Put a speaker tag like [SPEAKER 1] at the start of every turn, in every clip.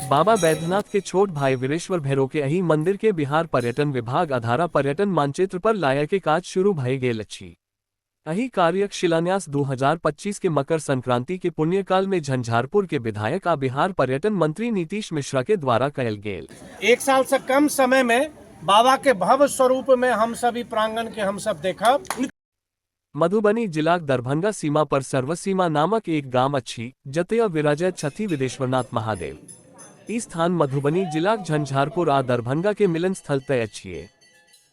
[SPEAKER 1] बाबा बैद्यनाथ के छोट भाई वीरेश्वर भैरव के एही मंदिर के बिहार पर्यटन विभाग आधारा पर्यटन मानचित्र पर लाया के काज शुरू भई गेल अछि। एही कार्यक शिलान्यास 2025 के मकर संक्रांति के पुण्यकाल में झंझारपुर के विधायक आ बिहार पर्यटन मंत्री नीतीश मिश्रा के द्वारा कयल गेल।
[SPEAKER 2] एक साल से कम समय में बाबा के भव्य स्वरूप में हम सभी प्रांगण के हम सब देखा।
[SPEAKER 1] मधुबनी जिलाक दरभंगा सीमा पर सर्वसीमा नामक एक गाम अछि जतय विराजैत छथि विदेश्वरनाथ महादेव। ई स्थान मधुबनी जिलाक झंझारपुर आ दरभंगा के मिलन स्थल तय अछि।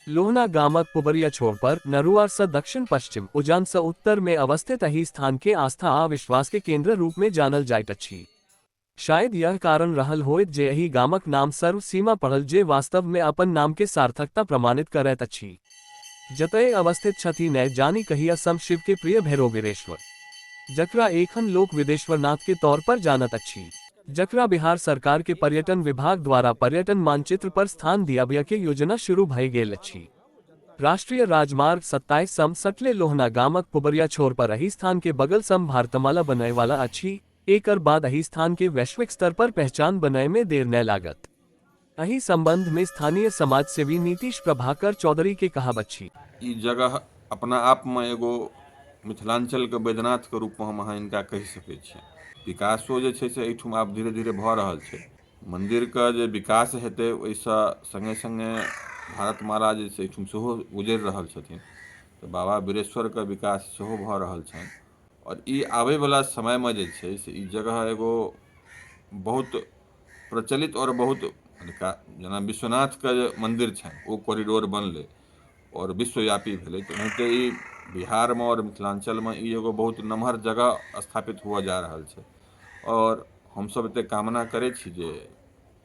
[SPEAKER 1] लोहना गामक पुबरिया छोर पर नरुआर से दक्षिण पश्चिम उजान से उत्तर में अवस्थित एही स्थान के आस्था आ विश्वास के केंद्र रूप में जानल जाइत अछि। शायद यह कारण रहल होइत जे एही गामक नाम सर्व सीमा पड़ल, जे वास्तव में अपन नाम के सार्थकता प्रमाणित करैत अछि। जतय अवस्थित छथि नै जानी कहिया सम शिव के प्रिय भैरव वीरेश्वर, जकरा एखन लोक विदेश्वरनाथ के तौर पर जानत अछि, जकरा बिहार सरकार के पर्यटन विभाग द्वारा पर्यटन मानचित्र पर स्थान दियाबय के योजना शुरू भई गेल अछि। राष्ट्रीय राजमार्ग 27 सम सटले लोहना गामक पुबरिया छोर पर एही स्थान के बगल सम भारतमाला बनय वाला अछि। एकर बाद एही स्थान के वैश्विक स्तर पर पहचान बनय में देर न लागत। एही संबंध में स्थानीय समाज सेवी नीतीश प्रभाकर चौधरी के कहब अछि।
[SPEAKER 3] ई जगह अपना आप में एगो मिथिलांचल के बैद्यनाथ के रूप में हम अहाँ इनका कहि सकै छी। विकासो जे छै से एहिठुम आब धीरे धीरे भऽ रहल छै। मंदिर के जे विकास हेतै ओहिसँ संगे संगे भारतमाला जे छै एहिठुम सेहो गुजरि रहल छथिन, तऽ बाबा वीरेश्वर के विकास सेहो भऽ रहल छनि। और ई आबै वाला समय में जे छै से ई जगह एगो बहुत प्रचलित और बहुत जेना विश्वनाथ के जे मंदिर छनि ओ कॉरिडोर बनलै और विश्वव्यापी भेलै, तऽ ओनाहिते ई बिहार में और मिथिलांचल में ई एगो बहुत नमहर जगह स्थापित हुआ जा रहल छै। और हम सब एते कामना करै छी जे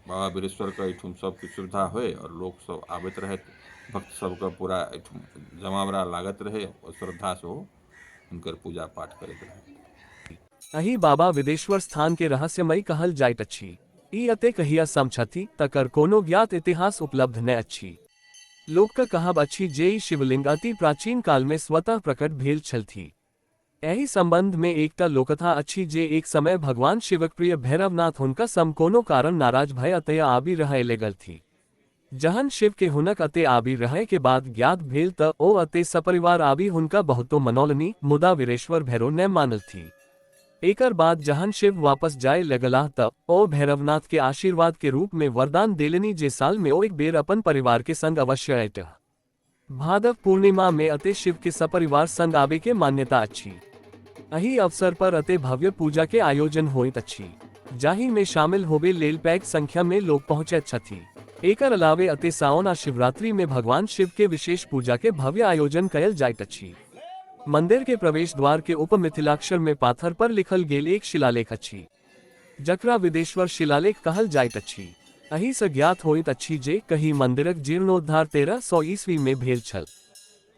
[SPEAKER 3] बाबा वीरेश्वर के एहिठुम सब किछु सुविधा होय और लोक सब आबैत रहैत, भक्त सबके पूरा एहिठुम जमावड़ा लागत रहे और श्रद्धा से हुनकर पूजा पाठ करैत रहे।
[SPEAKER 1] एही बाबा विदेश्वर स्थान के रहस्यमयी कहल जाइत अछि। ई अते कहिया सम छथि तकर कोनो ज्ञात इतिहास उपलब्ध न अछि। लोक के कहब अछि जे ई शिवलिंग अति प्राचीन काल में स्वतः प्रकट भेल छलथि। एही संबंध में एकटा लोककथा अछि जे एक समय भगवान शिवक प्रिय भैरवनाथ हुनका सम कोनो कारण नाराज भय अतय आबि रहय लगलथि। जहन शिव के हुनक अते आबि रहय के बाद ज्ञात भेल तऽ ओ अते सपरिवार आबि हुनका बहुतो मनौलनि, मुदा वीरेश्वर भैरव न मानलथि। एकर बाद जहन शिव वापस जाय लगलाह तऽ ओ भैरवनाथ के आशीर्वाद के रूप में वरदान देलनि जे साल में ओ एक बेर अपन परिवार के संग अवश्य अयतह। भादव पूर्णिमा में अते शिव के सपरिवार संग आबे के मान्यता अछि। एही अवसर पर अते भव्य पूजा के आयोजन होइत अछि, जाहि में शामिल होबे लेल पैघ संख्या में लोग पहुंचैत छथि। एकर अलावे अते सावन आ शिवरात्रि में भगवान शिव के विशेष पूजा के भव्य आयोजन कयल जाइत अछि। मंदिर के प्रवेश द्वार के उप मिथिलाक्षर में पाथर पर लिखल गेल एक शिलालेख अछि, जकरा विदेश्वर शिलालेख कहल जाइत अछि। एही से ज्ञात होइत अछि जे कही मंदिरक जीर्णोद्धार 1300 ईस्वी में भेल छल।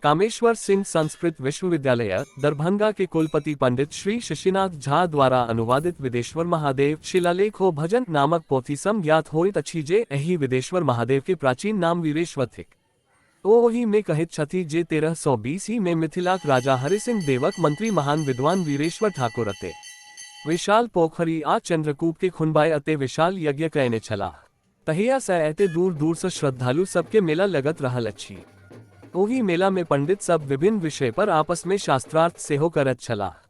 [SPEAKER 1] कामेश्वर सिंह संस्कृत विश्वविद्यालय दरभंगा के कुलपति पंडित श्री शशिनाथ झा द्वारा अनुवादित विदेश्वर महादेव शिलालेखो भजन नामक पोथी सम ज्ञात होइत अछि जे एही विदेश्वर महादेव के प्राचीन नाम वीरेश्वर थिक। ओही में कहैत छथि जे 1320 में मिथिलाक राजा हरिसिंह देवक मंत्री महान विद्वान वीरेश्वर ठाकुर अते विशाल पोखरी आ चंद्रकूप के खुनबाय अते विशाल यज्ञ कयने छलाह। तहिया से एते दूर दूर से श्रद्धालु सबके मेला लगत रहल अछि। ओही मेला में पंडित सब विभिन्न विषय पर आपस में शास्त्रार्थ सेहो करत छलाह।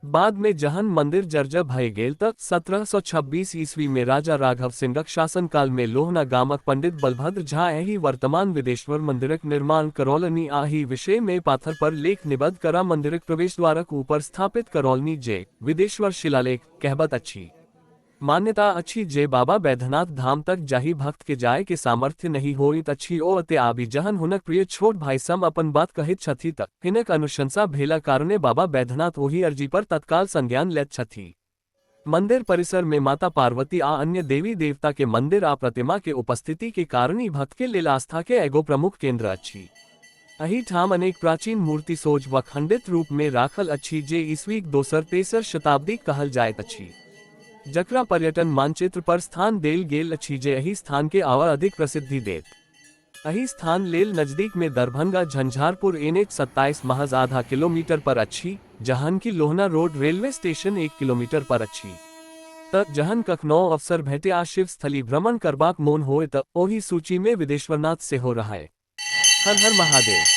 [SPEAKER 1] बाद में जहन मंदिर जर्जर भय गेल तक 1726 ईस्वी में राजा राघव सिंहक शासनकाल में लोहना गामक पंडित बलभद्र झा एही वर्तमान विदेश्वर मंदिरक निर्माण करौलनि। आही विषय में पाथर पर लेख निबद्ध करा मंदिरक प्रवेश द्वारक ऊपर स्थापित करौलनि जे विदेश्वर शिलालेख कहबत अछि। मान्यता अछि जे बाबा बैद्यनाथ धाम तक जाहि भक्त के जाय के सामर्थ्य नहीं होइत अछि ओ अते आबि जहन हुनक प्रिय छोट भाई सम अपन बात कहैत छथि तऽ हिनक अनुशंसा भेला कारणे बाबा बैद्यनाथ ओही अर्जी पर तत्काल संज्ञान लैत छथि। मंदिर परिसर में माता पार्वती आ अन्य देवी देवता के मंदिर आ प्रतिमा के उपस्थिति के कारण ई भक्त के लेल आस्था के एगो प्रमुख केंद्र अछि। एही ठाम अनेक प्राचीन मूर्ति सोझ व खंडित रूप में राखल अछि जे ईस्वी 2-3 शताब्दी कहल जाइत अछि, जकरा पर्यटन मानचित्र पर स्थान देल गेल अछि जे एही स्थान के और अधिक प्रसिद्धि देत। एही स्थान लेल नजदीक में दरभंगा झंझारपुर NH 27 महज आधा किलोमीटर पर अछि, जहन कि Lohna road railway station 1 kilometre पर अछि। त जहन कखनो अवसर भेटे आ शिव स्थली भ्रमण करबाक मोन होय त ओही सूची में विदेश्वरनाथ सेहो रहै। हर हर महादेव।